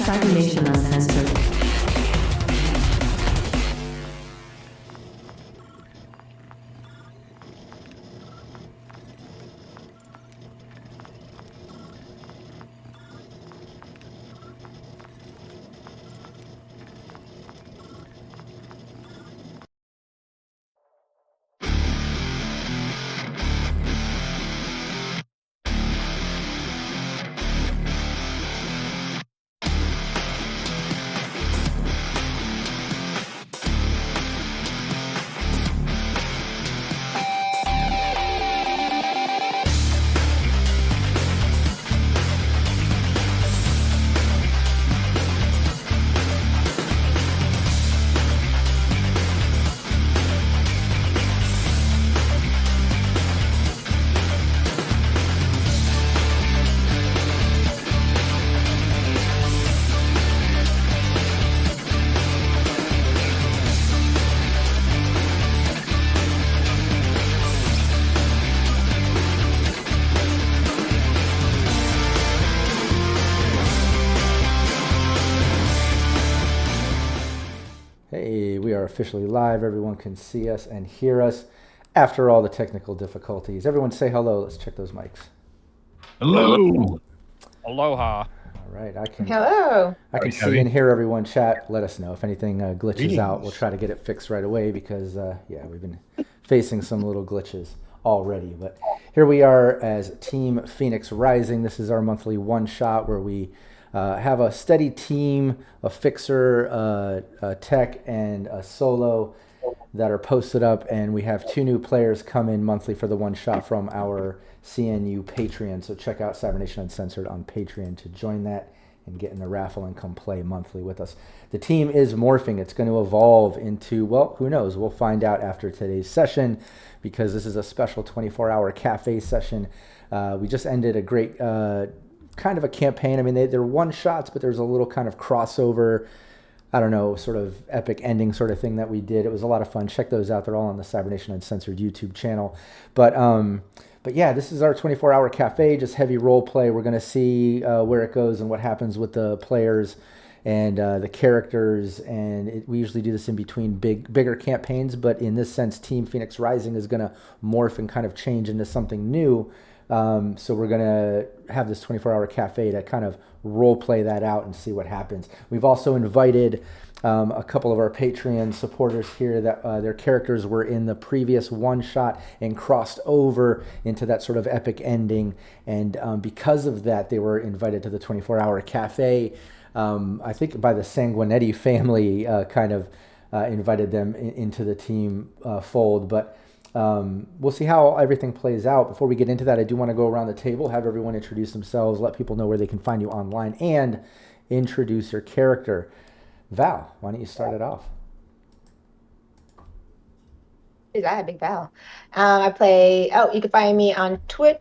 Cybernation Uncensored. We are officially live. Everyone can see us and hear us after all the technical difficulties. Everyone say hello. Let's check those mics. Hello. Aloha. All right. I can see and hear everyone. Chat. Let us know if anything glitches out. We'll try to get it fixed right away because, we've been facing some little glitches already. But here we are as Team Phoenix Rising. This is our monthly one-shot where we have a steady team, a fixer, a tech, and a solo that are posted up, and we have 2 new players come in monthly for the one shot from our CNU Patreon. So check out Cybernation Uncensored on Patreon to join that and get in the raffle and come play monthly with us. The team is morphing. It's going to evolve into, well, who knows? We'll find out after today's session because this is a special 24-hour cafe session. We just ended a great kind of a campaign. I mean, they're one shots, but there's a little kind of crossover, I don't know, sort of epic ending sort of thing that we did. It was a lot of fun. Check those out. They're all on the Cybernation Uncensored YouTube channel. But yeah, this is our 24-hour cafe, just heavy role play. We're going to see where it goes and what happens with the players and the characters. And we usually do this in between bigger campaigns. But in this sense, Team Phoenix Rising is going to morph and kind of change into something new. So we're going to have this 24-hour cafe to kind of role play that out and see what happens. We've also invited a couple of our Patreon supporters here that their characters were in the previous one shot and crossed over into that sort of epic ending. And because of that, they were invited to the 24-hour cafe. I think by the Sanguinetti family kind of invited them into the team fold. But we'll see how everything plays out. Before we get into that, I do want to go around the table, have everyone introduce themselves, let people know where they can find you online, and introduce your character. Val, why don't you start it off? I had Big Val. I play, you can find me on Twitch,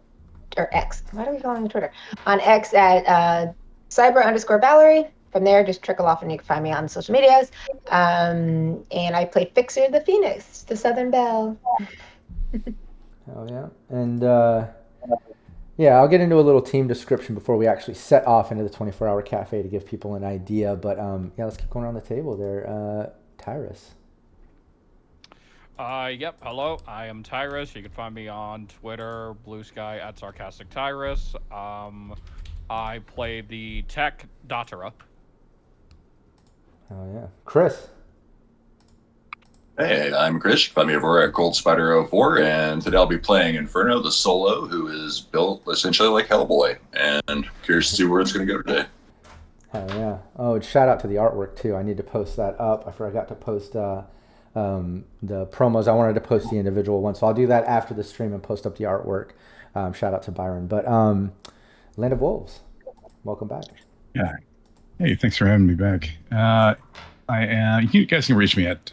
or X. Why do we call it Twitter? On X at cyber_Valerie. From there, just trickle off and you can find me on social medias. And I play Fixer the Phoenix, the Southern Belle. Oh, yeah. And I'll get into a little team description before we actually set off into the 24-hour cafe to give people an idea. But let's keep going around the table there. Tyrus. Yep. Hello, I am Tyrus. You can find me on Twitter, Blue Sky at Sarcastic Tyrus. I play the tech Dattera. Oh, yeah. Chris. Hey, I'm Chris. You can find me over at Gold Spider 04, and today I'll be playing Inferno, the solo, who is built essentially like Hellboy, and curious to see where it's going to go today. Oh, yeah. Oh, and shout out to the artwork, too. I need to post that up. I forgot to post the promos. I wanted to post the individual one, so I'll do that after the stream and post up the artwork. Shout out to Byron. But Land of Wolves, welcome back. Yeah. Hey, thanks for having me back. You guys can reach me at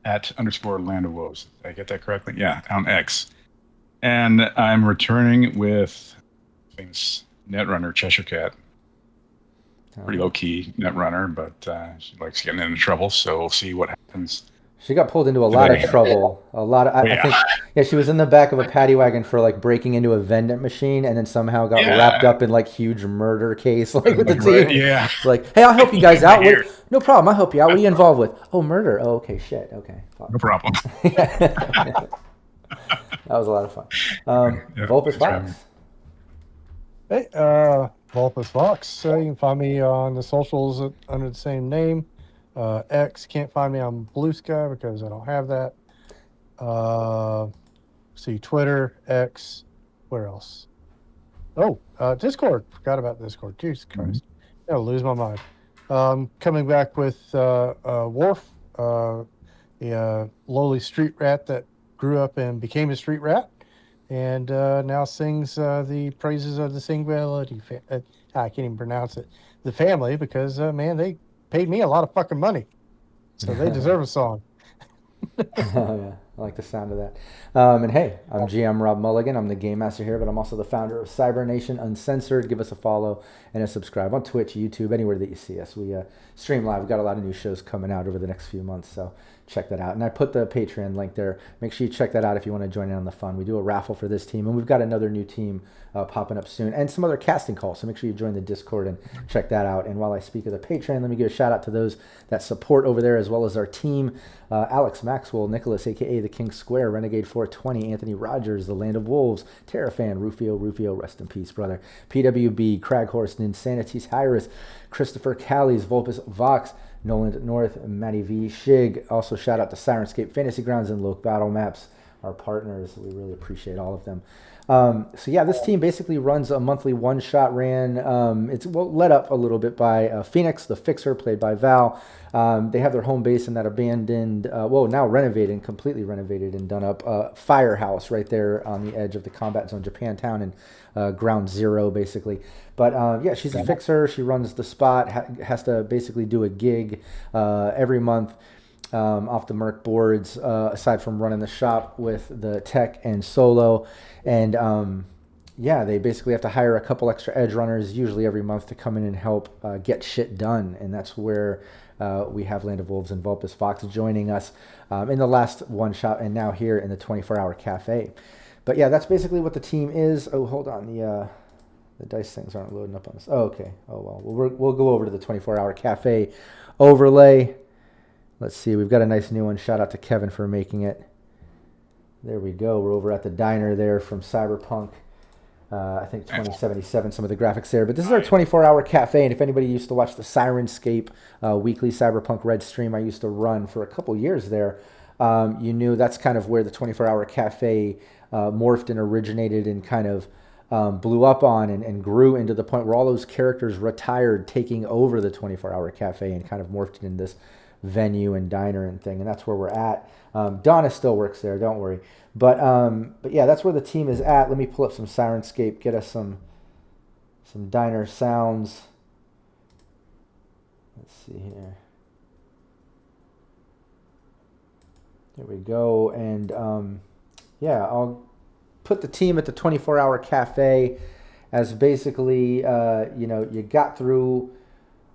@_Land of Wolves. Did I get that correctly? Yeah, on X. And I'm returning with things netrunner Cheshire Cat. Pretty low key netrunner, but she likes getting into trouble, so we'll see what happens She got pulled into a lot of trouble. I think, she was in the back of a paddy wagon for like breaking into a vending machine, and then somehow got wrapped up in like huge murder case, like with the team. Yeah. It's like, hey, I'll help you guys out. No problem, I'll help you out. What are you involved with? Oh, murder. Oh, okay, shit. Okay. No problem. That was a lot of fun. Vulpus Fox. Hey, Vulpus Fox. You can find me on the socials under the same name. X, can't find me on Blue Sky because I don't have that. See, Twitter, X, where else? Oh, Discord. Forgot about Discord. Jesus Christ. I'll lose my mind. Coming back with Worf, the lowly street rat that grew up and became a street rat, and now sings the praises of the Singularity. I can't even pronounce it. The family, because man, they paid me a lot of fucking money, so they deserve a song. Yeah, I like the sound of that. And hey, I'm GM Rob Mulligan. I'm the game master here, but I'm also the founder of Cybernation Uncensored. Give us a follow and a subscribe on Twitch, YouTube, anywhere that you see us. We stream live. We've got a lot of new shows coming out over the next few months, so check that out. And I put the Patreon link there. Make sure you check that out if you want to join in on the fun. We do a raffle for this team, and we've got another new team popping up soon, and some other casting calls. So make sure you join the Discord and check that out. And while I speak of the Patreon, let me give a shout out to those that support over there, as well as our team: Alex Maxwell, Nicholas, aka the King Square, Renegade 420, Anthony Rogers, the Land of Wolves, Terrafan, Rufio, rest in peace, brother, PWB, Craghorst, Insanity Tyrus, Christopher Callies, Vulpus Vox, Noland North, Matty V, Shig. Also shout out to Sirenscape Fantasy Grounds and Loke Battle Maps, our partners. We really appreciate all of them. So yeah, this team basically runs a monthly one-shot ran. It's led up a little bit by Phoenix, the Fixer, played by Val. They have their home base in that abandoned, now renovated, completely renovated and done up, firehouse right there on the edge of the combat zone, Japantown, and Ground Zero, basically. But yeah, she's a Fixer. She runs the spot, has to basically do a gig every month. Off the Merc boards, aside from running the shop with the tech and solo. And yeah, they basically have to hire a couple extra edgerunners, usually every month, to come in and help get shit done. And that's where we have Land of Wolves and Vulpus Fox joining us in the last one shot, and now here in the 24-hour cafe. But yeah, that's basically what the team is. Oh, hold on, the dice things aren't loading up on us. Oh, okay. Oh well, we'll go over to the 24-hour cafe overlay. Let's see, we've got a nice new one. Shout out to Kevin for making it. There we go. We're over at the diner there from Cyberpunk. I think 2077, some of the graphics there. But this is our 24-hour cafe, and if anybody used to watch the Sirenscape weekly Cyberpunk Red stream I used to run for a couple years there, you knew that's kind of where the 24-hour cafe morphed and originated and kind of blew up on and grew into the point where all those characters retired, taking over the 24-hour cafe and kind of morphed in this venue and diner and thing, and that's where we're at. Donna still works there, don't worry. But yeah, that's where the team is at. Let me pull up some Sirenscape, get us some diner sounds. Let's see here. There we go. And yeah, I'll put the team at the 24-hour cafe as basically, you got through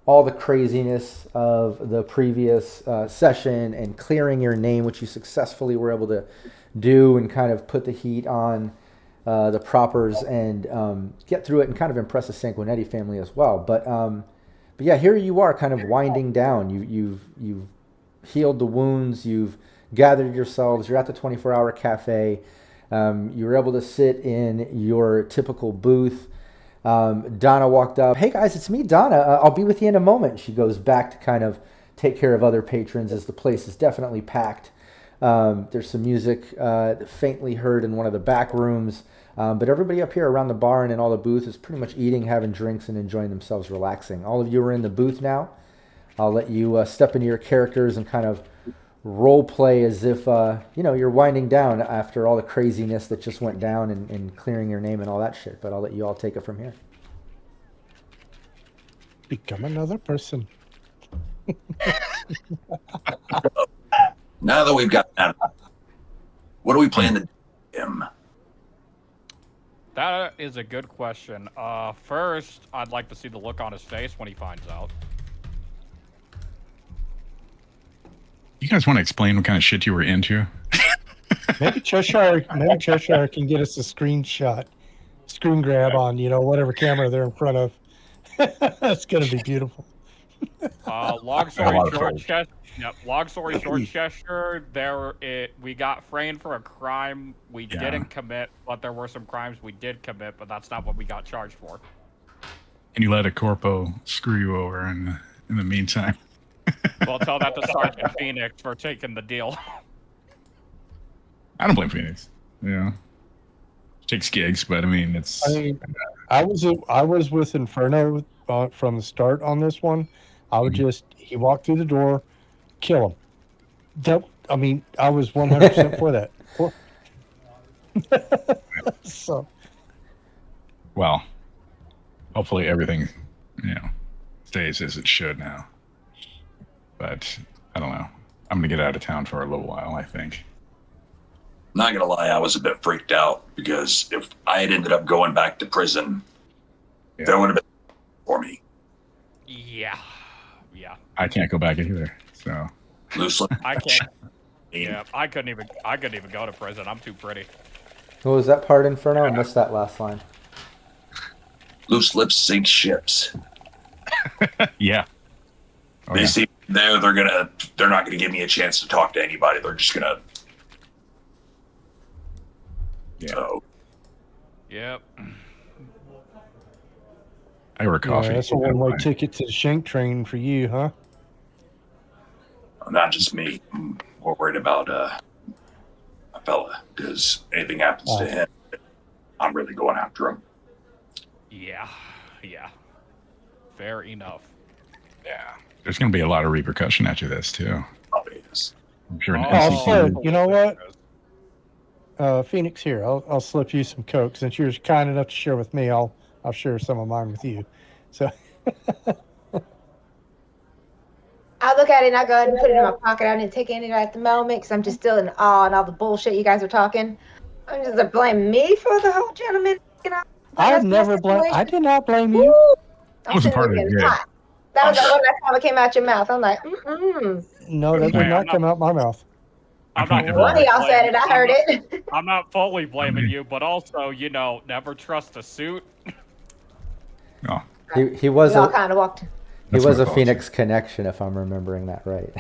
all the craziness of the previous session and clearing your name, which you successfully were able to do, and kind of put the heat on the propers and get through it and kind of impress the Sanguinetti family as well. But yeah, here you are, kind of winding down. You've healed the wounds. You've gathered yourselves. You're at the 24-hour cafe. You were able to sit in your typical booth. Donna walked up. Hey guys, it's me, Donna. I'll be with you in a moment. She goes back to kind of take care of other patrons as the place is definitely packed. There's some music faintly heard in one of the back rooms. But everybody up here around the bar and in all the booths is pretty much eating, having drinks, and enjoying themselves, relaxing. All of you are in the booth now. I'll let you step into your characters and kind of role play as if you're winding down after all the craziness that just went down and clearing your name and all that shit. But I'll let you all take it from here. Become another person. Now that we've got that, what are we playing to him? That is a good question. First, I'd like to see the look on his face when he finds out. you guys want to explain what kind of shit you were into? Maybe Cheshire can get us a screen grab on, whatever camera they're in front of. That's gonna be beautiful. Long story short, Cheshire. We got framed for a crime we didn't commit, but there were some crimes we did commit, but that's not what we got charged for. And you let a corpo screw you over in the meantime. Well, tell that to Sergeant Phoenix for taking the deal. I don't blame Phoenix. Takes gigs, but I mean, it's. I was with Inferno from the start on this one. I would he walked through the door, kill him. I was 100% for that. So. Well, hopefully everything, stays as it should now. But I don't know. I'm gonna get out of town for a little while, I think. Not gonna lie, I was a bit freaked out because if I had ended up going back to prison, that would have been for me. Yeah. I can't go back either. So loosely. I can't. Yeah, I couldn't even go to prison. I'm too pretty. What was that part, Inferno? I missed that last line. Loose lips sink ships. Yeah. They see they're not gonna give me a chance to talk to anybody. They're just gonna. Yeah. So. Yep. I order coffee. That's a one-way ticket to the Shank train for you, huh? Not just me. I'm more worried about a fella, because anything happens to him, I'm really going after him. Yeah. Fair enough. Yeah. There's going to be a lot of repercussion after this, too. Probably is. I'm sure. You know what? Phoenix, here. I'll slip you some Coke. Since you're kind enough to share with me, I'll share some of mine with you. So I'll look at it and I'll go ahead and put it in my pocket. I didn't take any at the moment because I'm just still in awe and all the bullshit you guys are talking. I'm just like, blame me for the whole gentleman. I did not blame you. That wasn't part of it. That was the one that came out your mouth. I'm like, No, that did not come out my mouth. One of y'all said it. I heard it. I'm not fully blaming you, but also, never trust a suit. No. He was we all kind of walked. He was a Phoenix connection, if I'm remembering that right.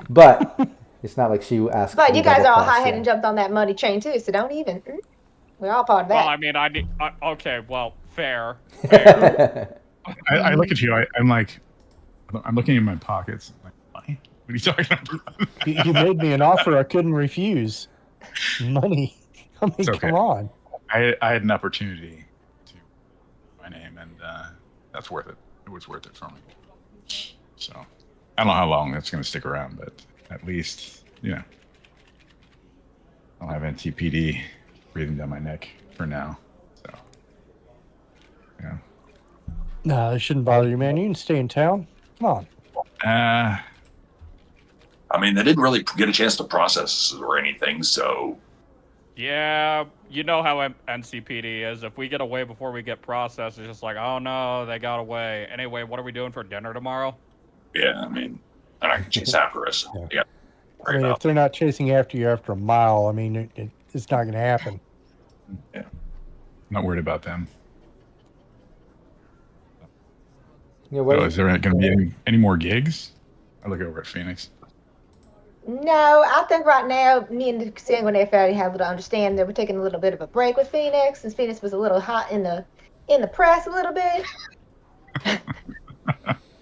But it's not like she asked. But you guys are all high-headed and jumped on that money train too, so don't even. We're all part of that. Well, I mean, okay, well, fair. I look at you. I'm looking in my pockets. I'm like, money? What are you talking about? You made me an offer I couldn't refuse. Money. I mean, okay. Come on. I had an opportunity to my name, and that's worth it. It was worth it for me. So I don't know how long that's going to stick around, but at least, I'll have NTPD breathing down my neck for now. So, yeah. No, it shouldn't bother you, man. You can stay in town. Come on. I mean, they didn't really get a chance to process or anything, so. Yeah, you know how NCPD is. If we get away before we get processed, it's just like, oh no, they got away. Anyway, what are we doing for dinner tomorrow? Yeah, I mean, they're not going to chase after us. Yeah. I mean, if they're not chasing after you after a mile, I mean, it's not going to happen. Yeah. I'm not worried about them. Yeah, so is there going to be any more gigs? I look over at Phoenix. No, I think right now, me and the Sanguinary Fairy have a little understanding that we're taking a little bit of a break with Phoenix, since Phoenix was a little hot in the press a little bit.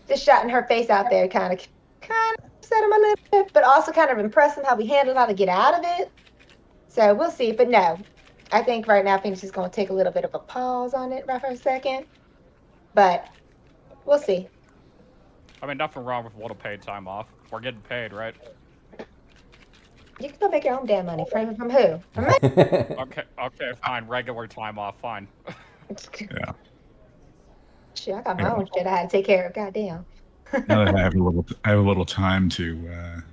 Just shouting her face out there kind of upset him a little bit, but also kind of impressed him how we handled how to get out of it. So we'll see. But no, I think right now Phoenix is going to take a little bit of a pause on it right for a second. But we'll see. I mean, nothing wrong with a little paid time off. We're getting paid, right? You can go make your own damn money. From who? From me? Okay, fine. Regular time off, fine. Yeah. Shit, I got my own shit I had to take care of. Goddamn. Now that I have a little time to,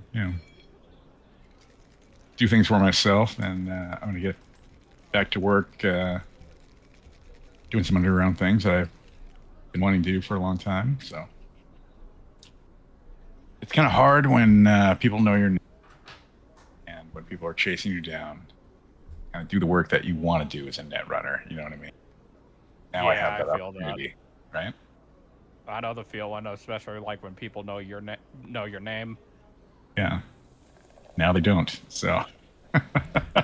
do things for myself, and I'm going to get back to work, doing some underground things that I've been wanting to do for a long time. So it's kind of hard when people know your name and when people are chasing you down and do the work that you want to do as a netrunner. You know what I mean? Now I have that opportunity, right? I know the feeling, especially like when people know your name. Yeah. Now they don't. So.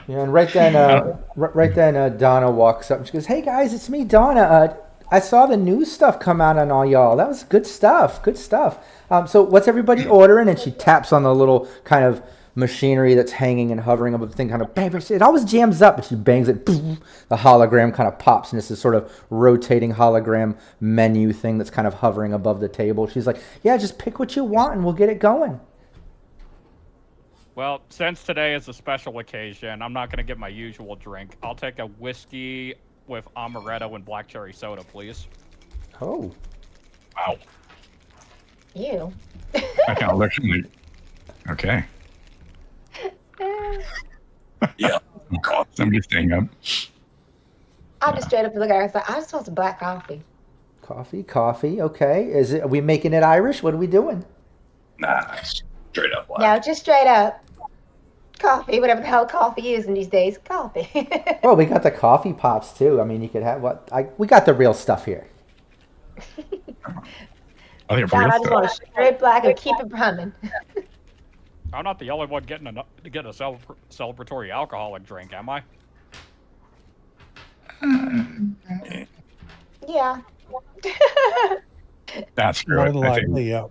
Yeah, and right then, Donna walks up and she goes, "Hey guys, it's me, Donna. I saw the new stuff come out on all y'all. That was good stuff. Good stuff. So what's everybody ordering?" And she taps on the little kind of machinery that's hanging and hovering above the thing, kind of bang. It always jams up, and she bangs it. Boom, the hologram kind of pops, and it's this sort of rotating hologram menu thing that's kind of hovering above the table. She's like, "Yeah, just pick what you want, and we'll get it going." Well, since today is a special occasion, I'm not going to get my usual drink. I'll take a whiskey with amaretto and black cherry soda, please. Oh. Wow. You. I kind of looked like, okay. Yeah. Somebody's staying up. I'll just straight up look at her and say, I just want some black coffee. Coffee. Okay. Are we making it Irish? What are we doing? Nah, straight up black. No, just straight up coffee, whatever the hell coffee is in these days. Coffee. Well, we got the coffee pops too. I mean, you could have we got the real stuff here. Oh, they're God, real I just want a straight black and keep it humming. I'm not the only one getting a celebratory alcoholic drink, am I? Yeah. That's true. More than likely, yeah.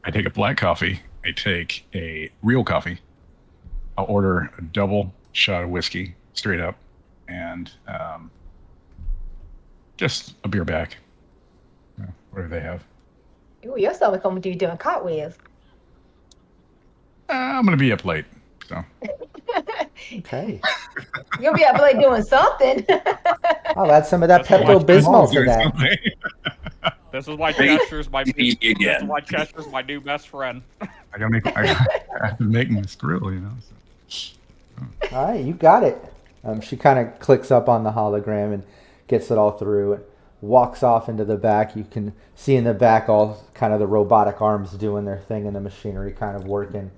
I take a black coffee. I take a real coffee. I'll order a double shot of whiskey straight up, and just a beer back. What do they have? Ooh, your stomach gonna be doing cartwheels. I'm gonna be up late, so. Okay. You'll be up late doing something. I'll add some of that Pepto-Bismol to that. This is why Chester's my new best friend. I have to make my grill, you know. So. All right, you got it. She kind of clicks up on the hologram and gets it all through and walks off into the back. You can see in the back all kind of the robotic arms doing their thing and the machinery kind of working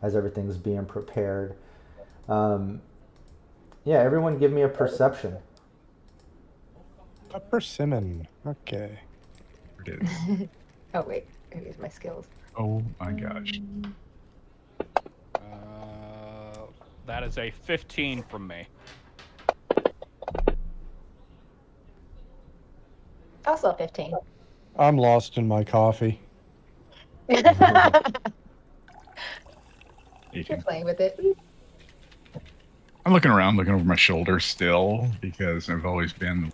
as everything's being prepared. Yeah, everyone give me a perception. A persimmon. Okay. It is. Oh, wait. I use my skills. Oh my gosh. That is a 15 from me. Also 15. I'm lost in my coffee. You're 18. playing with it. I'm looking around, looking over my shoulder still, because I've always been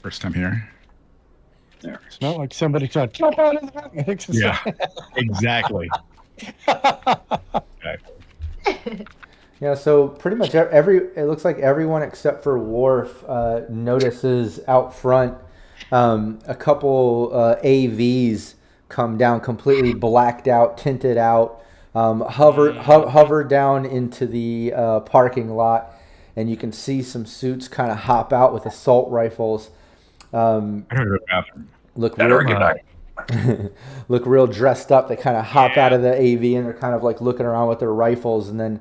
first time here. It's not like somebody tried to jump out of that mix. Yeah, exactly. Yeah, so pretty much it looks like everyone except for Worf notices out front a couple AVs come down completely blacked out, tinted out, hover down into the parking lot, and you can see some suits kind of hop out with assault rifles. I gotta go to the bathroom. Look real dressed up. They kind of hop out of the AV and they're kind of like looking around with their rifles, and then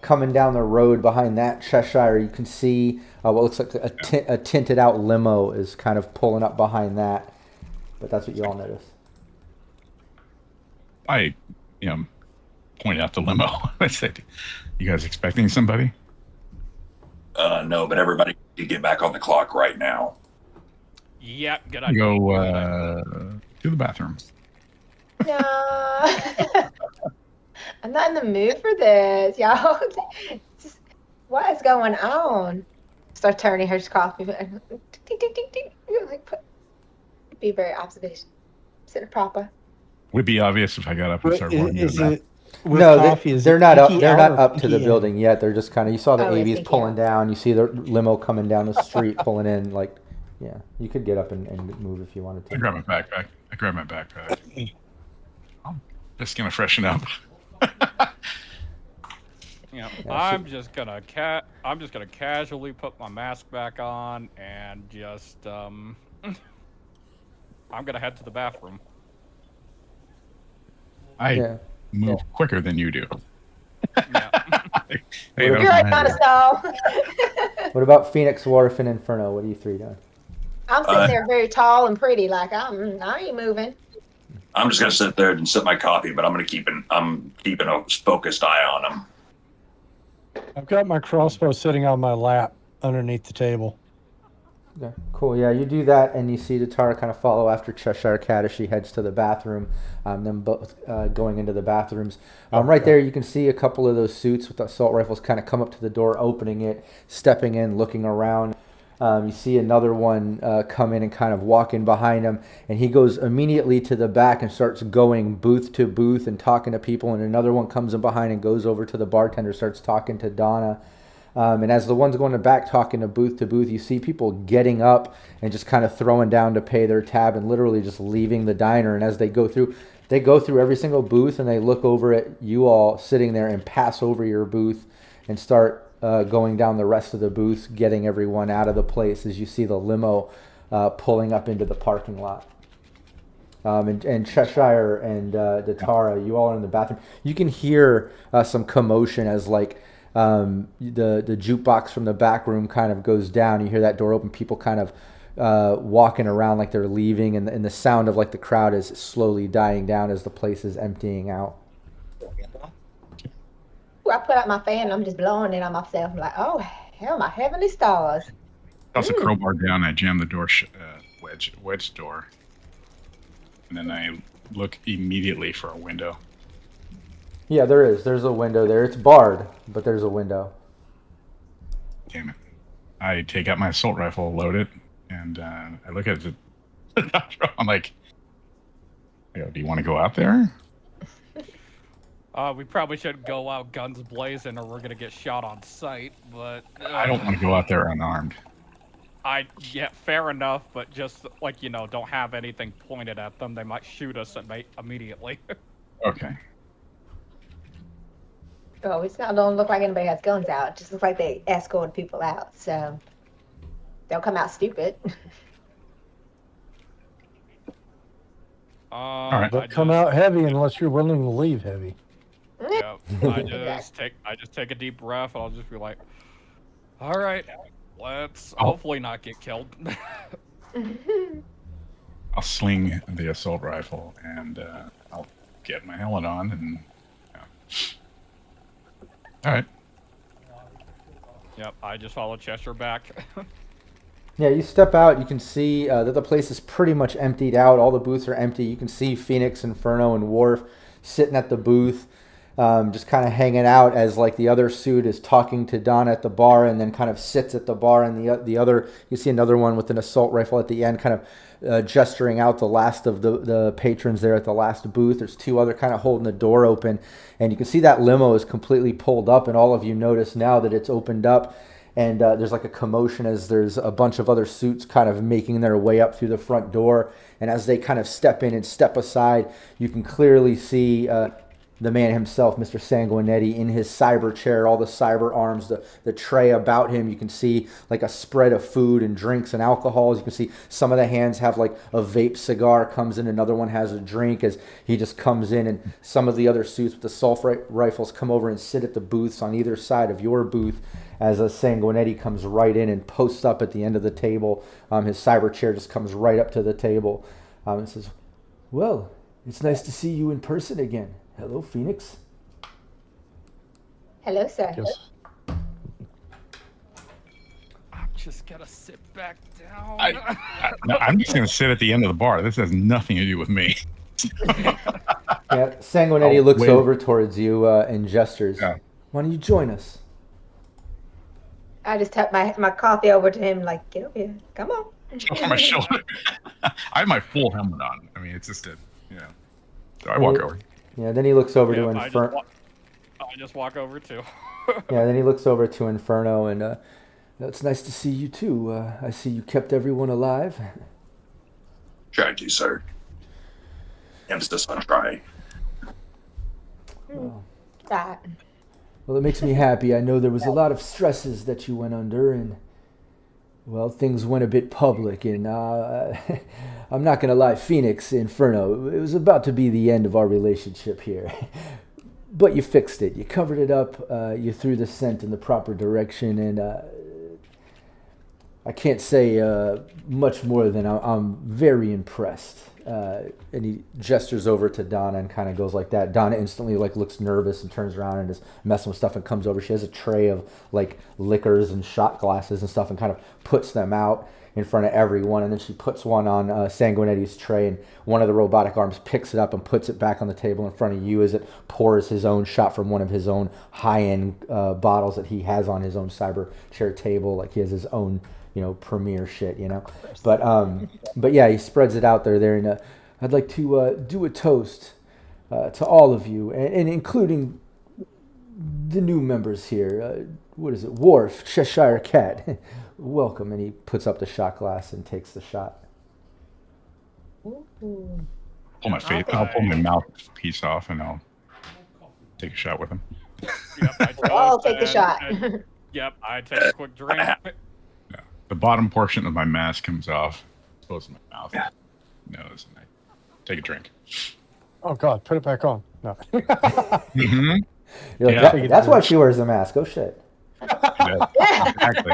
coming down the road behind that Cheshire, you can see what looks like a tinted out limo is kind of pulling up behind that. But that's what you all notice. I, point out the limo. I said, "You guys expecting somebody?" No, but everybody can get back on the clock right now. Yep, good I idea. go to the bathroom. No. I'm not in the mood for this, y'all. Just, what is going on? Start turning her coffee. Ding, ding, ding, ding. Be very observation. Sit proper. Would it be obvious if I got up and started walking to the bathroom? No, they're not up. They're not up to the in? building yet. They're just kind of. You saw the AVs it's pulling down. You see the limo coming down the street, pulling in. Like, yeah, you could get up and move if you wanted to. I grab my backpack. I'm just gonna freshen up. I'm just gonna casually put my mask back on and just I'm gonna head to the bathroom. I move quicker than you do. Yeah. Hey, You're right on a stall. What about Phoenix, Wharf, and Inferno? What are you three doing? I'm sitting there very tall and pretty, like I ain't moving. I'm just gonna sit there and sip my coffee, but I'm keeping a focused eye on him. I've got my crossbow sitting on my lap underneath the table. Okay, cool. Yeah, you do that, and you see Tara kind of follow after Cheshire Cat as she heads to the bathroom. Them both going into the bathrooms. Right there, you can see a couple of those suits with the assault rifles kind of come up to the door, opening it, stepping in, looking around. You see another one come in and kind of walk in behind him, and he goes immediately to the back and starts going booth to booth and talking to people, and another one comes in behind and goes over to the bartender, starts talking to Donna. And as the ones going to back talking to booth, you see people getting up and just kind of throwing down to pay their tab and literally just leaving the diner. And as they go through every single booth, and they look over at you all sitting there and pass over your booth and start going down the rest of the booths, getting everyone out of the place as you see the limo pulling up into the parking lot. And Cheshire and Tara, you all are in the bathroom. You can hear some commotion as like the jukebox from the back room kind of goes down. You hear that door open, people kind of walking around like they're leaving, and the sound of like the crowd is slowly dying down as the place is emptying out. I put out my fan and I'm just blowing it on myself. I'm like, oh, hell, my heavenly stars. Toss a crowbar down, I jam the door, wedge door. And then I look immediately for a window. Yeah, there is. There's a window there. It's barred, but there's a window. Damn it. I take out my assault rifle, load it, and I look at it. I'm like, do you want to go out there? We probably shouldn't go out guns blazing or we're going to get shot on sight, but... I don't want to go out there unarmed. Yeah, fair enough, but just, like, don't have anything pointed at them. They might shoot us immediately. Okay. Oh, don't look like anybody has guns out. It just looks like they escorted people out, so they'll come out stupid. All right. They'll come out heavy unless you're willing to leave heavy. Yeah, I just take a deep breath and I'll just be like, all right, let's hopefully not get killed. I'll sling the assault rifle and I'll get my helmet on and all right. Yep, I just follow Cheshire back. Yeah, you step out, you can see that the place is pretty much emptied out. All the booths are empty. You can see Phoenix, Inferno, and Wharf sitting at the booth, just kind of hanging out as like the other suit is talking to Donna at the bar and then kind of sits at the bar, and the other, you see another one with an assault rifle at the end kind of gesturing out the last of the patrons there at the last booth. There's two other kind of holding the door open, and you can see that limo is completely pulled up, and all of you notice now that it's opened up, and there's like a commotion as there's a bunch of other suits kind of making their way up through the front door, and as they kind of step in and step aside, you can clearly see the man himself, Mr. Sanguinetti, in his cyber chair, all the cyber arms, the tray about him. You can see like a spread of food and drinks and alcohols. You can see some of the hands have like a vape cigar comes in, another one has a drink as he just comes in, and some of the other suits with the assault rifles come over and sit at the booths on either side of your booth as a Sanguinetti comes right in and posts up at the end of the table. His cyber chair just comes right up to the table and says, "Well, it's nice to see you in person again. Hello, Phoenix." Hello, sir. Yes. I'm just gonna sit back down. I'm just going to sit at the end of the bar. This has nothing to do with me. Yeah, Sanguinetti looks over towards you and gestures. Yeah. Why don't you join us? I just tap my coffee over to him, like, get over here. Come on. On my shoulder. I have my full helmet on. I mean, it's just so I walk over. Yeah, then he looks over to Inferno. I just walk over too. Yeah, then he looks over to Inferno, and it's nice to see you too. I see you kept everyone alive. Tried to, sir. Emphasis on try. That. Well, it makes me happy. I know there was a lot of stresses that you went under, and well, things went a bit public, and I'm not going to lie, Phoenix, Inferno, it was about to be the end of our relationship here. But you fixed it. You covered it up. You threw the scent in the proper direction, and I can't say much more than I'm very impressed. And he gestures over to Donna and kind of goes like that. Donna instantly looks nervous and turns around and is messing with stuff and comes over. She has a tray of liquors and shot glasses and stuff and kind of puts them out in front of everyone. And then she puts one on Sanguinetti's tray, and one of the robotic arms picks it up and puts it back on the table in front of you as it pours his own shot from one of his own high-end bottles that he has on his own cyber chair table. He has his own premier shit, but yeah, he spreads it out there, and I'd like to do a toast to all of you, and including the new members here. What is it? Worf, Cheshire Cat. Welcome. And he puts up the shot glass and takes the shot. Pull my face. I'll pull my mouthpiece off, and I'll take a shot with him. Yep, I'll take the shot. Yep, I take a quick drink. The bottom portion of my mask comes off, goes in my mouth, nose, and I take a drink. Oh God, put it back on. No. Mm-hmm. That's why she wears a mask. Oh shit. Yeah, exactly.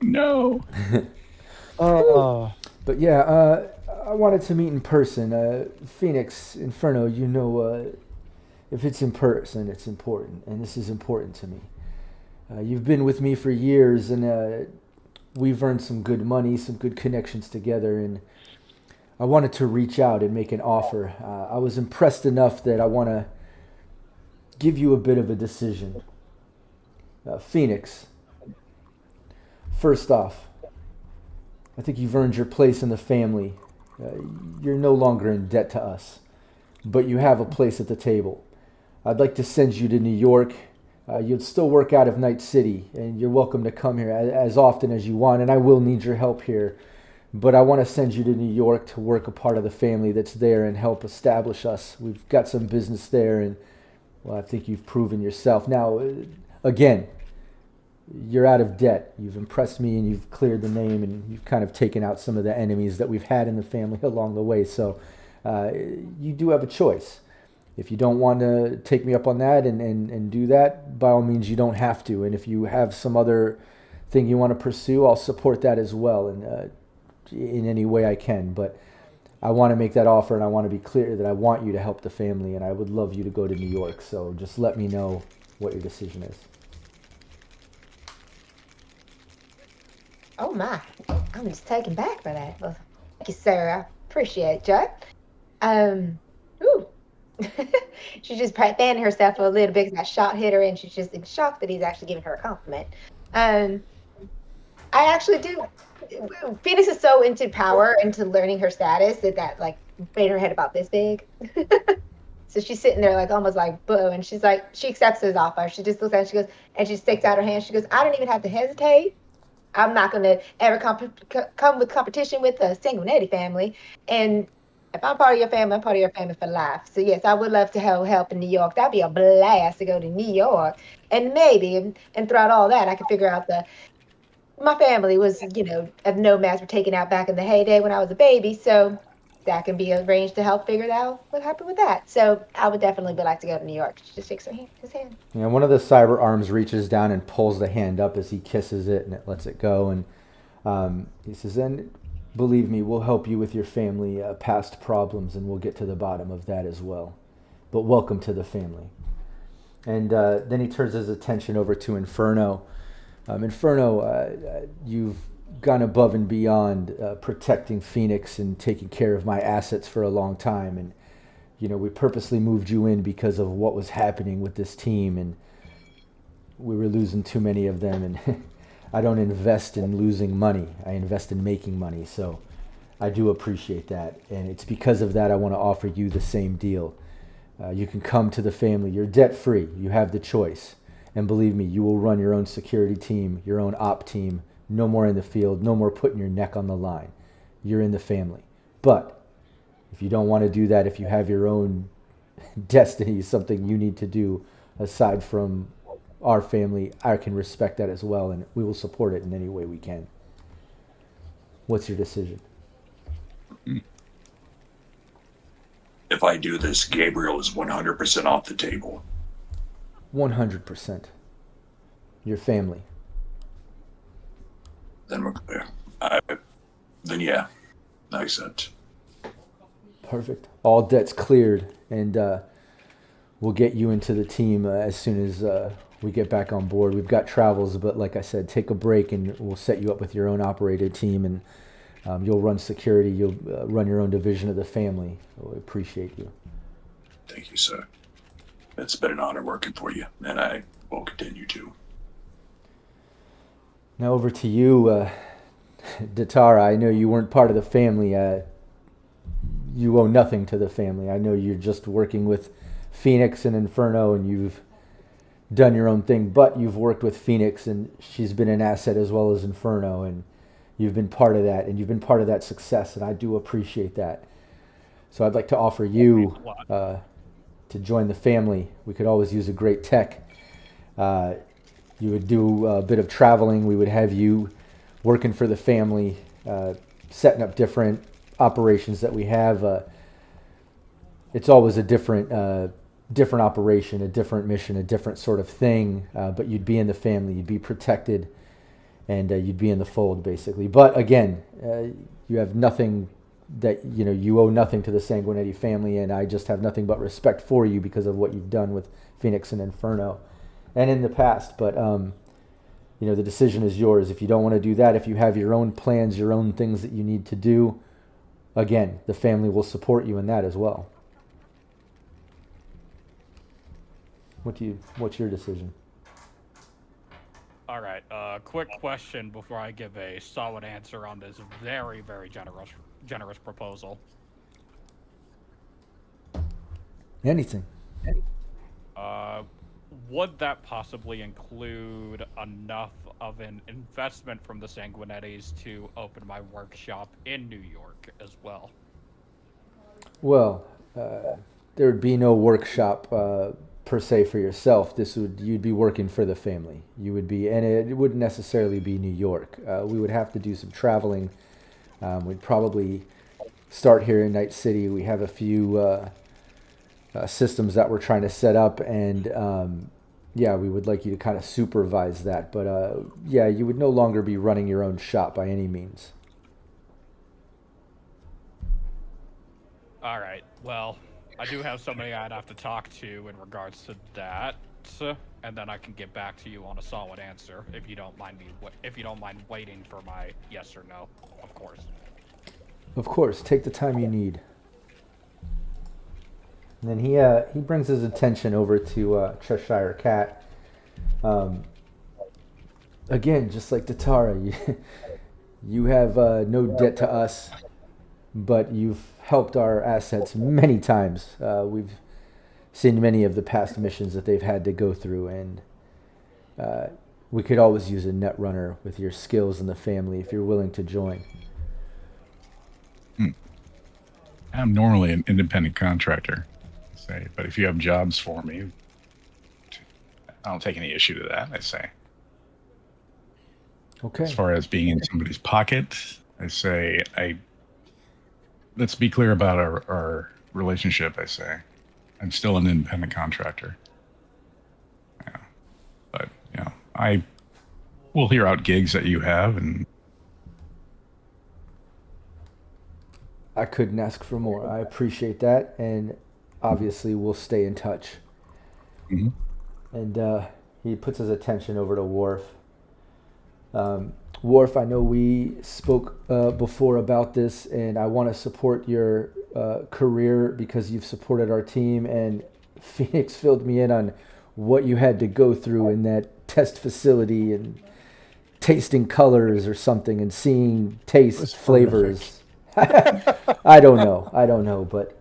No. But yeah, I wanted to meet in person. Phoenix, Inferno, if it's in person, it's important, and this is important to me. You've been with me for years, and we've earned some good money, some good connections together, and I wanted to reach out and make an offer. I was impressed enough that I want to give you a bit of a decision. Phoenix, first off, I think you've earned your place in the family. You're no longer in debt to us, but you have a place at the table. I'd like to send you to New York. You'd still work out of Night City, and you're welcome to come here as often as you want, and I will need your help here. But I want to send you to New York to work a part of the family that's there and help establish us. We've got some business there, and, well, I think you've proven yourself. Now, again, you're out of debt. You've impressed me, and you've cleared the name, and you've kind of taken out some of the enemies that we've had in the family along the way. So you do have a choice. If you don't want to take me up on that and do that, by all means, you don't have to. And if you have some other thing you want to pursue, I'll support that as well, and in any way I can. But I want to make that offer, and I want to be clear that I want you to help the family, and I would love you to go to New York. So just let me know what your decision is. Oh my, I'm just taken back by that. Well, thank you, sir. I appreciate you. Ooh. She just fanned herself a little bit because that shot hit her, and she's just in shock that he's actually giving her a compliment. I actually do. Phoenix is so into power, into learning her status, that made her head about this big. So she's sitting there almost boo, and she accepts his offer. She just looks at it, she goes, and she sticks out her hand. She goes, I don't even have to hesitate. I'm not going to ever come with competition with the Sanguinetti family. And if I'm part of your family, I'm part of your family for life. So, yes, I would love to help in New York. That'd be a blast to go to New York. And maybe, and throughout all that, I could figure out my family was, of nomads were taken out back in the heyday when I was a baby. So that can be arranged to help figure out what happened with that. So I would definitely like to go to New York. She just shakes his hand. Yeah, one of the cyber arms reaches down and pulls the hand up as he kisses it, and it lets it go. And he says, and believe me, we'll help you with your family past problems, and we'll get to the bottom of that as well. But welcome to the family. And then he turns his attention over to Inferno. Inferno, you've gone above and beyond protecting Phoenix and taking care of my assets for a long time, and we purposely moved you in because of what was happening with this team, and we were losing too many of them, and I don't invest in losing money, I invest in making money. So I do appreciate that, and it's because of that I want to offer you the same deal. You can come to the family, you're debt free, you have the choice, and believe me, you will run your own security team, your own op team. No more in the field, no more putting your neck on the line. You're in the family. But if you don't want to do that, if you have your own destiny, something you need to do aside from our family, I can respect that as well, and we will support it in any way we can. What's your decision? If I do this, Gabriel is 100% off the table. 100%. Your family. Then we're clear. Then yeah, I accept. Perfect. All debts cleared, and we'll get you into the team as soon as we get back on board. We've got travels, but like I said, take a break, and we'll set you up with your own operated team, and you'll run security. You'll run your own division of the family. We appreciate you. Thank you, sir. It's been an honor working for you, and I will continue to. Now over to you, Datara. I know you weren't part of the family. You owe nothing to the family. I know you're just working with Phoenix and Inferno, and you've done your own thing, but you've worked with Phoenix, and she's been an asset as well as Inferno, and you've been part of that, and you've been part of that success, and I do appreciate that. So I'd like to offer you to join the family. We could always use a great tech. You would do a bit of traveling. We would have you working for the family, setting up different operations that we have. It's always a different operation, a different mission, a different sort of thing, but you'd be in the family, you'd be protected, and you'd be in the fold, basically. But again, you have nothing that, you owe nothing to the Sanguinetti family, and I just have nothing but respect for you because of what you've done with Phoenix and Inferno and in the past. But the decision is yours. If you don't want to do that, if you have your own plans, your own things that you need to do, again, the family will support you in that as well. What's your decision? All right. Quick question before I give a solid answer on this very, very generous proposal. Anything. Would that possibly include enough of an investment from the Sanguinettis to open my workshop in New York as well? Well, there would be no workshop per se for yourself. You'd be working for the family. You would be, and it wouldn't necessarily be New York. We would have to do some traveling. We'd probably start here in Night City. We have a few systems that we're trying to set up, and we would like you to kind of supervise that. But you would no longer be running your own shop by any means. All right. Well, I do have somebody I'd have to talk to in regards to that, and then I can get back to you on a solid answer if you don't mind waiting for my yes or no, of course. Of course, take the time you need. And then he brings his attention over to Cheshire Cat. Again, just like Datara, you have no debt to us, but you've helped our assets many times. We've seen many of the past missions that they've had to go through, and we could always use a netrunner with your skills in the family if you're willing to join. I'm normally an independent contractor, but if you have jobs for me, I don't take any issue to that, I say. Okay. As far as being in somebody's pocket, I say, let's be clear about our relationship, I say. I'm still an independent contractor. Yeah. But, I will hear out gigs that you have, and I couldn't ask for more. I appreciate that, and obviously we'll stay in touch. Mm-hmm. And he puts his attention over to Worf. Worf, I know we spoke before about this, and I want to support your career because you've supported our team, and Phoenix filled me in on what you had to go through in that test facility and tasting colors or something and seeing taste flavors. I don't know, but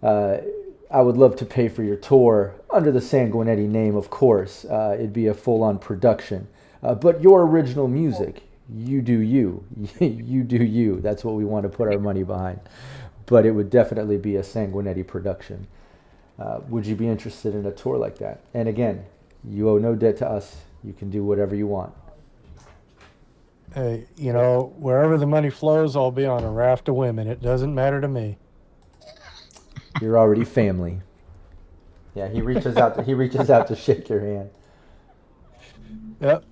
I would love to pay for your tour under the Sanguinetti name, of course. It'd be a full-on production. But your original music, you do you. You do you. That's what we want to put our money behind. But it would definitely be a Sanguinetti production. Would you be interested in a tour like that? And again, You owe no debt to us. You can do whatever you want. Hey, wherever the money flows, I'll be on a raft of women. It doesn't matter to me. You're already family. Yeah, he reaches out to shake your hand. Yep.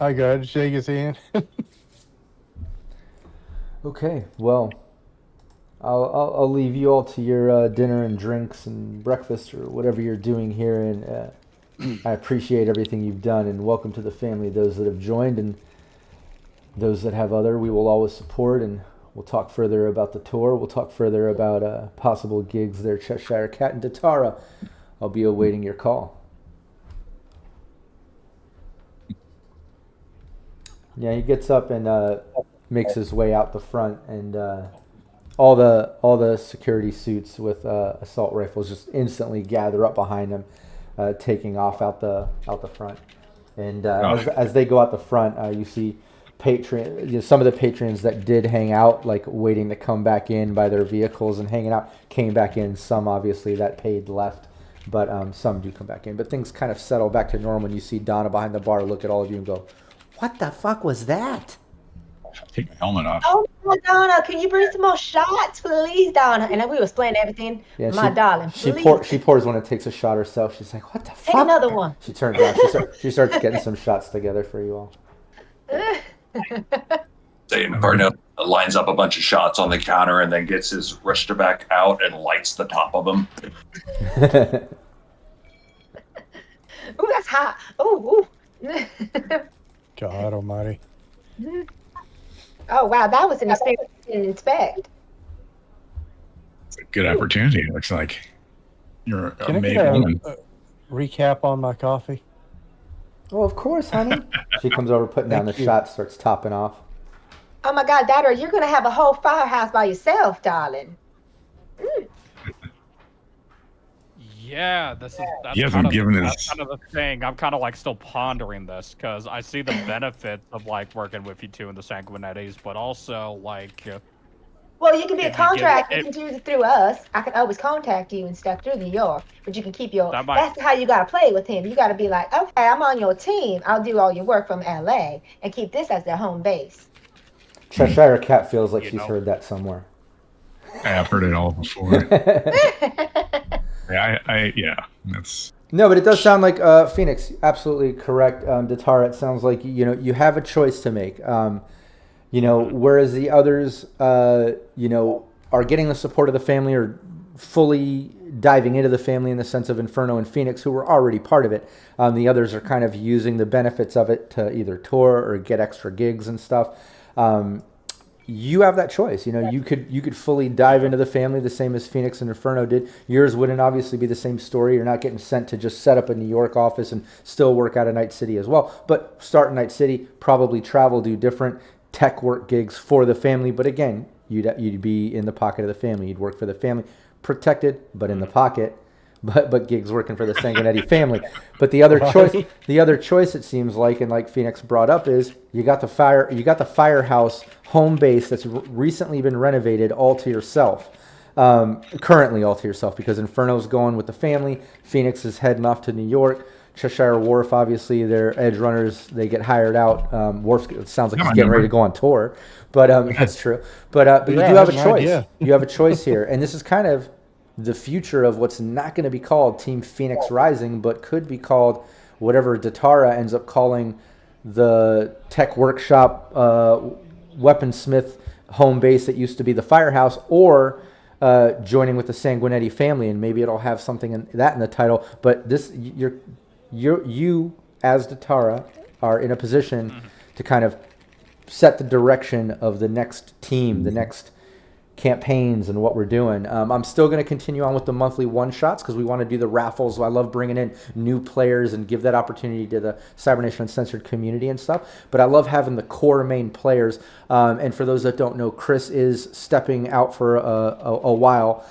I go ahead and shake his hand. Okay, well, I'll leave you all to your dinner and drinks and breakfast or whatever you're doing here, and I appreciate everything you've done, and welcome to the family, those that have joined and those that have other. We will always support, and we'll talk further about the tour. We'll talk further about possible gigs there, Cheshire Cat and Datara. I'll be awaiting your call. Yeah, he gets up and makes his way out the front, and all the security suits with assault rifles just instantly gather up behind him, taking off out the front. And as they go out the front, you see some of the patrons that did hang out, like waiting to come back in by their vehicles and hanging out, came back in. Some obviously that paid left, but some do come back in. But things kind of settle back to normal when you see Donna behind the bar look at all of you and go, "What the fuck was that?" Take my helmet off. Oh, Donna, can you bring some more shots, please, Donna? And then we was playing everything. Yeah, darling, she please. pours one and takes a shot herself. She's like, "What the fuck?" Take another one. She turns around. She starts getting some shots together for you all. Say Inferno lines up a bunch of shots on the counter and then gets his Richter-back out and lights the top of them. Ooh, that's hot. Ooh. God almighty. Oh, wow, that was an experience I didn't expect. It's a good opportunity. It looks like you're a Can I made get woman. a recap on my coffee? Oh, of course, honey. She comes over, putting down the shot, starts topping off. Oh, my God, daughter, you're going to have a whole firehouse by yourself, darling. Yeah, that's He hasn't given his... that's kind of the thing. I'm kind of like still pondering this because I see the benefits of like working with you two in the Sanguinettis, but also like. Well, you can be a contract. You can do it through us. I can always contact you and stuff through New York, but you can keep your. That's how you gotta play with him. You gotta be like, okay, I'm on your team. I'll do all your work from LA and keep this as their home base. Cheshire Cat feels like she's heard that somewhere. I've heard it all before. Yeah, that's... No, but it does sound like Phoenix, absolutely correct. Datara, it sounds like you have a choice to make. Whereas the others, are getting the support of the family or fully diving into the family in the sense of Inferno and Phoenix, who were already part of it. The others are kind of using the benefits of it to either tour or get extra gigs and stuff. You have that choice. You could fully dive into the family the same as Phoenix and Inferno did. Yours wouldn't obviously be the same story. You're not getting sent to just set up a New York office and still work out of Night City as well. But start in Night City, probably travel, do different tech work gigs for the family. But again, you'd be in the pocket of the family. You'd work for the family, protected, but in the pocket. But gigs working for the Sanguinetti family. But the other choice, it seems like, and like Phoenix brought up, is you got the firehouse home base that's recently been renovated all to yourself. Currently all to yourself, because Inferno's going with the family. Phoenix is heading off to New York. Cheshire Wharf, obviously, they're Edgerunners. They get hired out. Wharf, it sounds like he's getting ready to go on tour, but that's true. But you do have a choice. Idea. You have a choice here, and this is kind of the future of what's not going to be called Team Phoenix Rising, but could be called whatever Datara ends up calling the tech workshop, weaponsmith home base that used to be the firehouse, or joining with the Sanguinetti family, and maybe it'll have something in the title. But this, you as Datara are in a position to kind of set the direction of the next team, the next campaigns and what we're doing. I'm still going to continue on with the monthly one-shots because we want to do the raffles. I love bringing in new players and give that opportunity to the Cybernation Uncensored community and stuff. But I love having the core main players. And for those that don't know, Chris is stepping out for a while.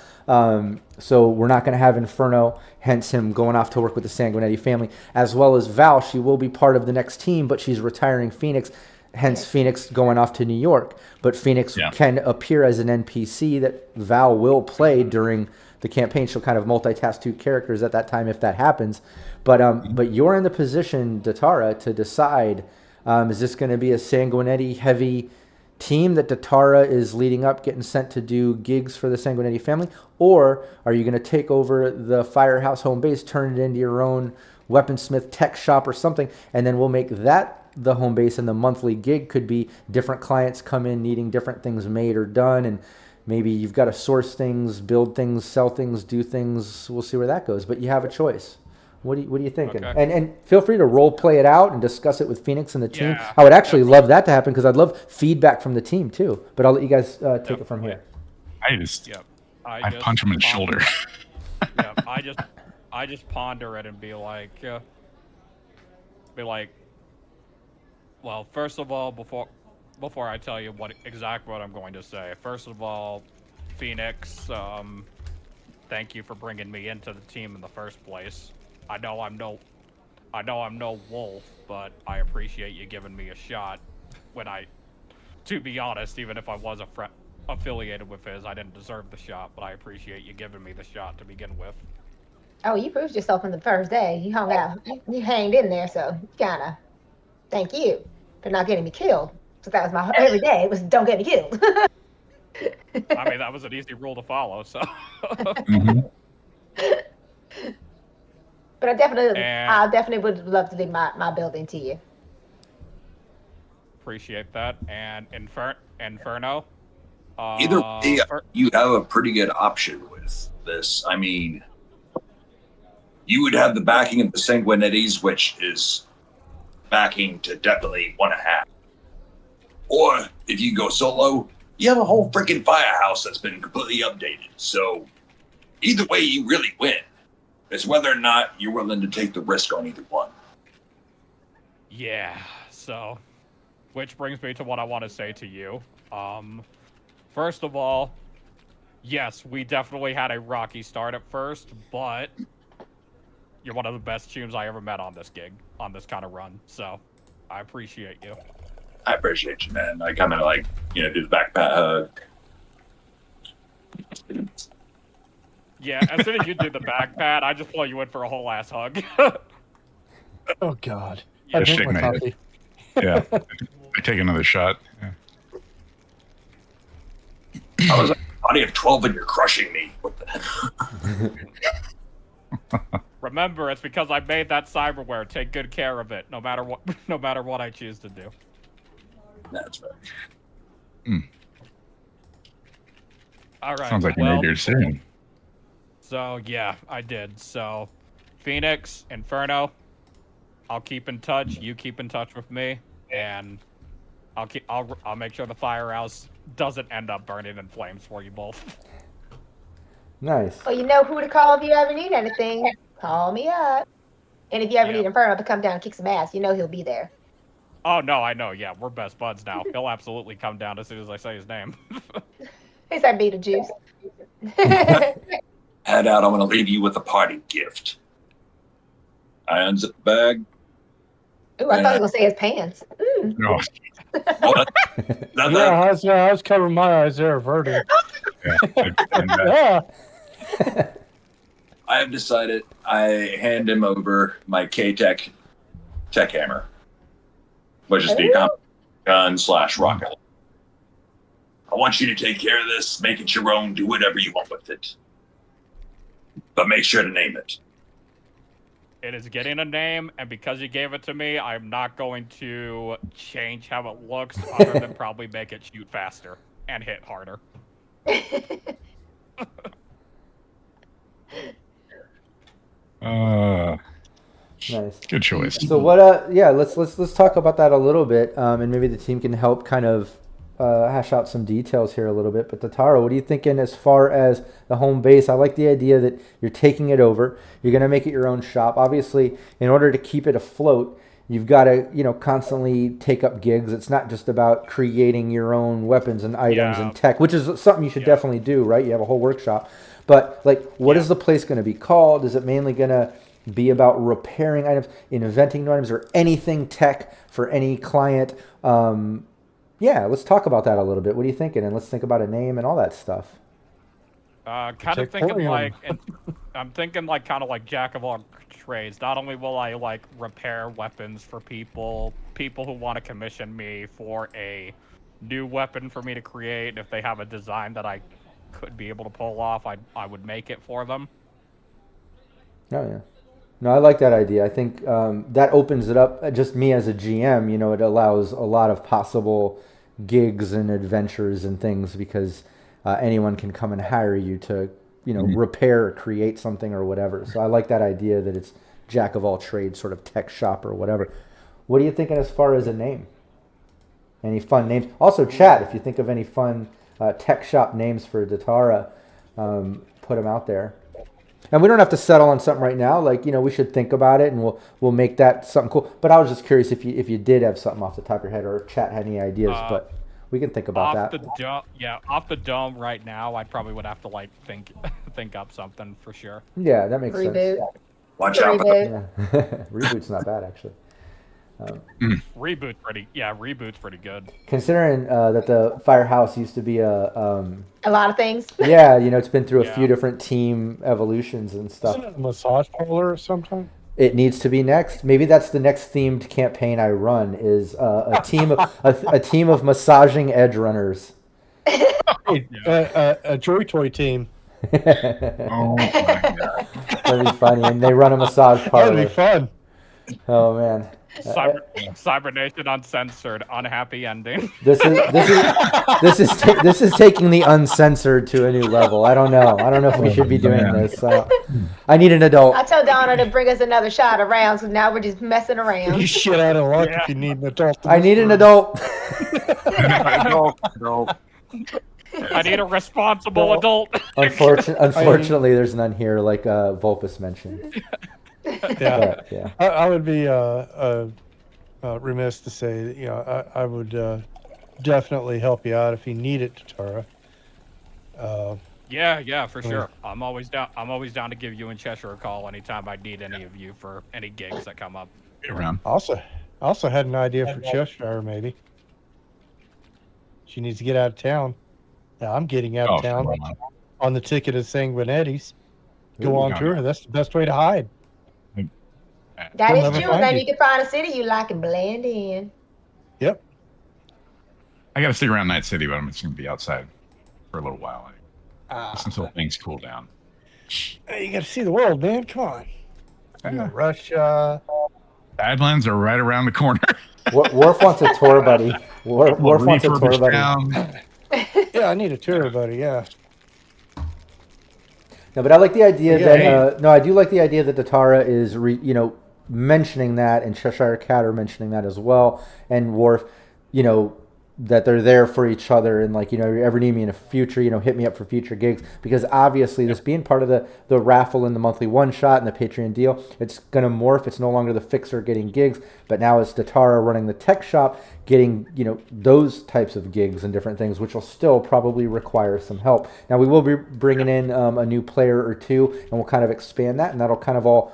So we're not going to have Inferno, hence him going off to work with the Sanguinetti family, as well as Val. She will be part of the next team, but she's retiring Phoenix. Hence Phoenix going off to New York. But Phoenix can appear as an NPC that Val will play during the campaign, she'll kind of multitask 2 characters at that time if that happens. But you're in the position, Datara, to decide, is this going to be a Sanguinetti heavy team that Datara is leading up, getting sent to do gigs for the Sanguinetti family? Or are you going to take over the Firehouse home base, turn it into your own weaponsmith tech shop or something, and then we'll make that the home base, and the monthly gig could be different clients come in needing different things made or done, and maybe you've got to source things, build things, sell things, do things. We'll see where that goes, but you have a choice. What are you thinking? Okay. And feel free to role play it out and discuss it with Phoenix and the team. Yeah, I would actually love that to happen because I'd love feedback from the team too. But I'll let you guys take it from here. I punch him in the shoulder. I just ponder it and be like, well, first of all, before I tell you exactly what I'm going to say, first of all, Phoenix, thank you for bringing me into the team in the first place. I know I'm no wolf, but I appreciate you giving me a shot. To be honest, even if I was affiliated with his, I didn't deserve the shot, but I appreciate you giving me the shot to begin with. Oh, you proved yourself on the first day. You hung out. You hanged in there, so kinda. Thank you for not getting me killed. So that was my every day. It was don't get me killed. I mean, that was an easy rule to follow. So. Mm-hmm. But I definitely would love to leave my building to you. Appreciate that. And Inferno. Either way, you have a pretty good option with this. I mean, you would have the backing of the Sanguinettis, which is backing to definitely 1.5. Or if you go solo, you have a whole freaking firehouse that's been completely updated. So either way, you really win. It's whether or not you're willing to take the risk on either one. Yeah, so, which brings me to what I want to say to you. First of all, yes, we definitely had a rocky start at first, but you're one of the best chooms I ever met on this gig, on this kind of run, so I appreciate you. I appreciate you, man. I kind of do the back pat hug. Yeah, as soon as you do the back pat, I just pull you in for a whole ass hug. Oh, God. Yeah, I drink my coffee. Yeah. I take another shot. Yeah. I was like a body of 12 and you're crushing me. What the Remember, it's because I made that cyberware. Take good care of it, no matter what I choose to do. That's right. All right. Sounds like you made your decision. So yeah, I did. So, Phoenix, Inferno, I'll keep in touch. You keep in touch with me, and I'll make sure the firehouse doesn't end up burning in flames for you both. Nice. Well, you know who to call if you ever need anything. Call me up. And if you ever need Inferno to come down and kick some ass, you know he'll be there. Oh no, I know. Yeah, we're best buds now. He'll absolutely come down as soon as I say his name. He's that Beetlejuice. Head out, I'm going to leave you with a party gift. I unzip the bag. Ooh, I thought he was going to say his pants. No. I was covering my eyes there, averted. Yeah. I have decided I hand him over my K-Tech tech hammer, which is the gun / rocket. I want you to take care of this, make it your own, do whatever you want with it. But make sure to name it. It is getting a name, and because you gave it to me, I'm not going to change how it looks, other than probably make it shoot faster and hit harder. Nice. Good choice. So what? Let's talk about that a little bit, and maybe the team can help kind of hash out some details here a little bit. But Tataro, what are you thinking as far as the home base? I like the idea that you're taking it over. You're going to make it your own shop. Obviously, in order to keep it afloat, you've got to, constantly take up gigs. It's not just about creating your own weapons and items and tech, which is something you should definitely do, right? You have a whole workshop. But what is the place going to be called? Is it mainly going to be about repairing items, inventing new items, or anything tech for any client? Let's talk about that a little bit. What are you thinking? And let's think about a name and all that stuff. Kind of thinking like, I'm thinking like kind of like jack of all trades. Not only will I like repair weapons for people who want to commission me for a new weapon for me to create. If they have a design that I could be able to pull off, I would make it for them. Oh yeah. No, I like that idea. I think that opens it up. Just me as a GM, you know, it allows a lot of possible gigs and adventures and things because anyone can come and hire you to, you know, repair or create something or whatever. So I like that idea that it's jack of all trades, sort of tech shop or whatever. What are you thinking as far as a name? Any fun names? Also, chat, if you think of any fun tech shop names for Datara, put them out there. And we don't have to settle on something right now. Like, you know, we should think about it, and we'll make that something cool. But I was just curious if you did have something off the top of your head, or chat had any ideas. But we can think about that. Off the dome right now, I probably would have to like think up something for sure. Yeah, that makes sense. Watch out. Reboot. Yeah. Reboot's not bad actually. Reboot's pretty good. Considering that the firehouse used to be a lot of things. Yeah, you know, it's been through a few different team evolutions and stuff. Isn't it a massage parlor or something? It needs to be next. Maybe that's the next themed campaign I run. Is a team of massaging edgerunners. A Joy Toy team. Oh my god, That'd be funny, and they run a massage parlor. That'd be fun. Oh man. Cybernation Uncensored, unhappy ending. This is taking the uncensored to a new level. I don't know if we should be doing this. I need an adult. I told Donna to bring us another shot of rounds, so now we're just messing around. You shit out of luck if you need an adult. I need an adult. I need a responsible adult. Unfortunately, there's none here, like Vulpus mentioned. Yeah, but, yeah. I would be remiss to say that, you know, I would definitely help you out if you need it, Tatara. Yeah, for sure. I'm always down to give you and Cheshire a call anytime I need any of you for any gigs that come up. around. Also had an idea for Cheshire, maybe. She needs to get out of town. Now, I'm getting out of town on the ticket of Sanguinetti's. Go on tour. That's the best way to hide. That is true. Maybe you can find a city you like and blend in. Yep. I got to stick around Night City, but I'm just going to be outside for a little while. Just until things cool down. Hey, you got to see the world, man. Come on. Russia. Badlands are right around the corner. Worf wants a tour buddy. Worf wants a tour buddy. Yeah, I need a tour buddy. Yeah. No, but I like the idea that I do like the idea that Datara is mentioning that, and Cheshire Cat are mentioning that as well, and Worf, you know, that they're there for each other, and like, you know, if you ever need me in the future, you know, hit me up for future gigs, because obviously this being part of the raffle and the monthly one shot and the Patreon deal, it's gonna morph. It's no longer the fixer getting gigs, but now it's Datara running the tech shop, getting, you know, those types of gigs and different things, which will still probably require some help. Now we will be bringing in a new player or two, and we'll kind of expand that, and that'll kind of all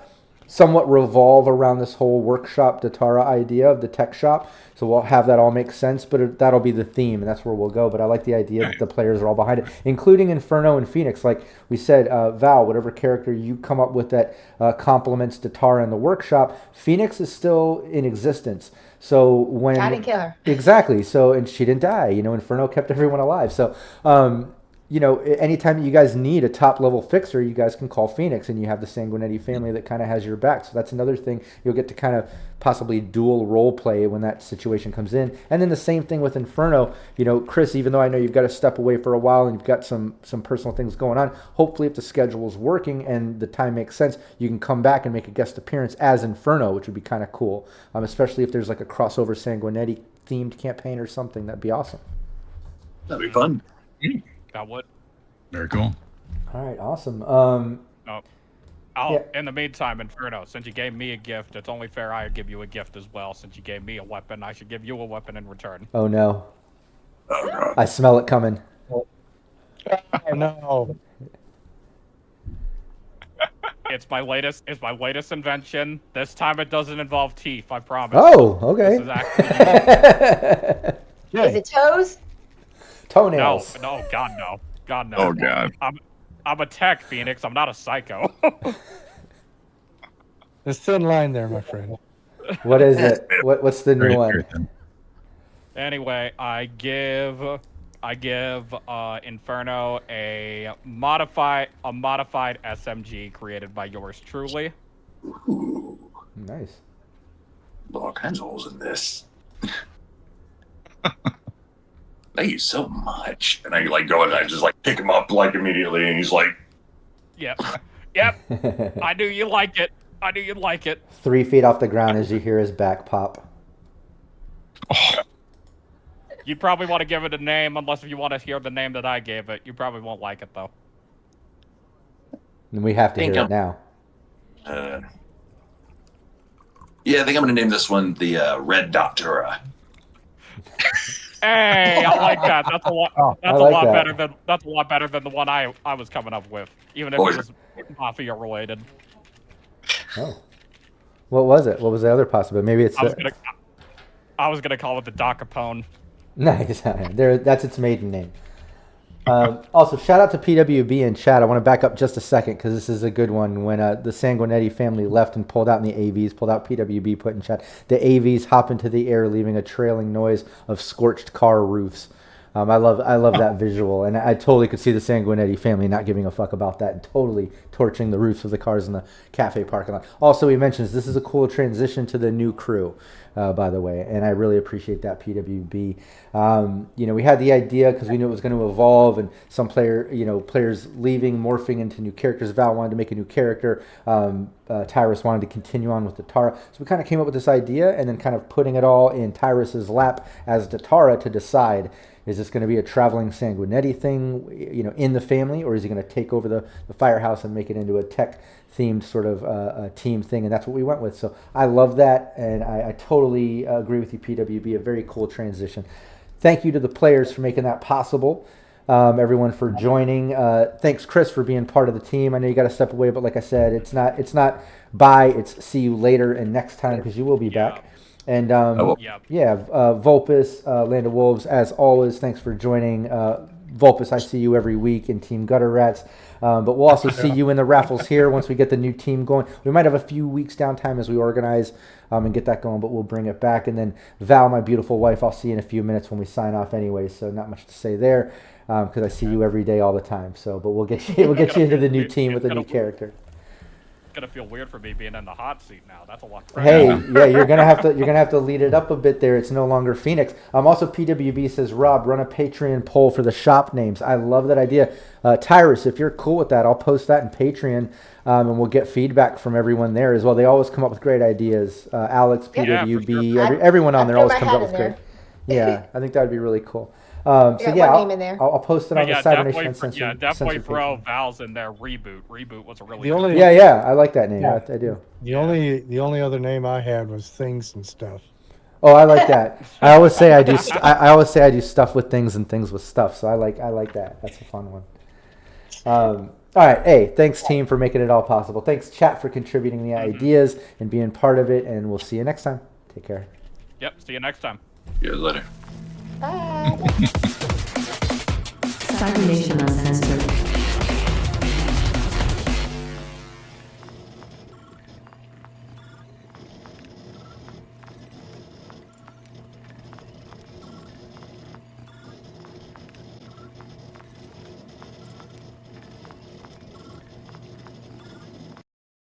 somewhat revolve around this whole workshop Datara idea of the tech shop. So we'll have that all make sense, but that'll be the theme, and that's where we'll go. But I like the idea that the players are all behind it, including Inferno and Phoenix. Like we said, Val, whatever character you come up with that complements Datara in the workshop, Phoenix is still in existence. So when I didn't kill her. Exactly. So, and she didn't die. You know, Inferno kept everyone alive. So, you know, anytime you guys need a top level fixer, you guys can call Phoenix, and you have the Sanguinetti family that kind of has your back. So that's another thing you'll get to kind of possibly dual role play when that situation comes in. And then the same thing with Inferno. You know, Chris, even though I know you've got to step away for a while and you've got some personal things going on, hopefully if the schedule is working and the time makes sense, you can come back and make a guest appearance as Inferno, which would be kind of cool. Especially if there's like a crossover Sanguinetti themed campaign or something. That'd be awesome. That'd be fun. That would. Very cool. All right, awesome. In the meantime, Inferno, since you gave me a gift, it's only fair I give you a gift as well. Since you gave me a weapon, I should give you a weapon in return. Oh no. Oh, God. I smell it coming. Oh no. It's my latest invention. This time it doesn't involve teeth, I promise. Oh, okay. This is actually Is it toes? Toenails. No, God no. God no. Oh, God. I'm a tech, Phoenix. I'm not a psycho. There's a thin line there, my friend. What is it? What's the new one? Anyway, I give Inferno a modified SMG created by yours truly. Ooh, Nice. all kinds of holes in this. Thank you so much. And I like go and I just like pick him up like immediately, and he's like, Yep. I knew you like it. 3 feet off the ground as you hear his back pop. Oh, You probably want to give it a name, unless if you want to hear the name that I gave it. You probably won't like it though. And we have to hear it now. yeah, I think I'm gonna name this one the Red Doctora. Hey, I like that. That's a lot. That's like a lot that. better than the one I was coming up with, even if it was mafia related. Oh. What was it? What was the other possibility? Maybe it's. I was gonna call it the Doc Capone. Nice. That's its maiden name. Also, shout out to PWB in chat. I want to back up just a second because this is a good one. When the Sanguinetti family left and pulled out in the AVs, pulled out PWB, put in chat, the AVs hop into the air, leaving a trailing noise of scorched car roofs. I love that visual, and I totally could see the Sanguinetti family not giving a fuck about that and totally torching the roofs of the cars in the cafe parking lot. Also, he mentions this is a cool transition to the new crew, by the way, and I really appreciate that, PWB. We had the idea because we knew it was going to evolve, and some players leaving, morphing into new characters. Val wanted to make a new character. Tyrus wanted to continue on with Datara. So we kind of came up with this idea, and then kind of putting it all in Tyrus's lap as Datara to decide. Is this going to be a traveling Sanguinetti thing, in the family, or is he going to take over the firehouse and make it into a tech-themed sort of a team thing? And that's what we went with. So I love that, and I totally agree with you, PWB. A very cool transition. Thank you to the players for making that possible. Everyone for joining. Thanks, Chris, for being part of the team. I know you got to step away, but like I said, it's not bye. It's see you later and next time because you will be back. And Vulpus, Land of Wolves, as always, thanks for joining. Vulpus, I see you every week in Team Gutter Rats. But we'll also see you in the raffles here once we get the new team going. We might have a few weeks downtime as we organize and get that going, but we'll bring it back. And then Val, my beautiful wife, I'll see you in a few minutes when we sign off anyway, so not much to say there because I see you every day all the time. So, but we'll get you into the new team with a new character. Gonna feel weird for me being in the hot seat now. That's a lot. Hey, yeah, you're gonna have to lead it up a bit there. It's no longer Phoenix. Also, PWB says, Rob, run a Patreon poll for the shop names. I love that idea. Tyrus, if you're cool with that, I'll post that in Patreon, and we'll get feedback from everyone there as well. They always come up with great ideas. Alex, PWB, sure. everyone on there always comes up with great. Yeah, I think that would be really cool. I'll post it on the Cybernation Uncensored. Yeah, definitely throw Val's in there. Reboot was a really I like that name. Yeah. I do. The only other name I had was Things and Stuff. Oh, I like that. I always say I do. I always say I do stuff with things and things with stuff. So I like that. That's a fun one. All right. Hey, thanks team for making it all possible. Thanks chat for contributing the ideas and being part of it. And we'll see you next time. Take care. Yep. See you next time. Yeah, later. Bye. Cybernation Uncensored.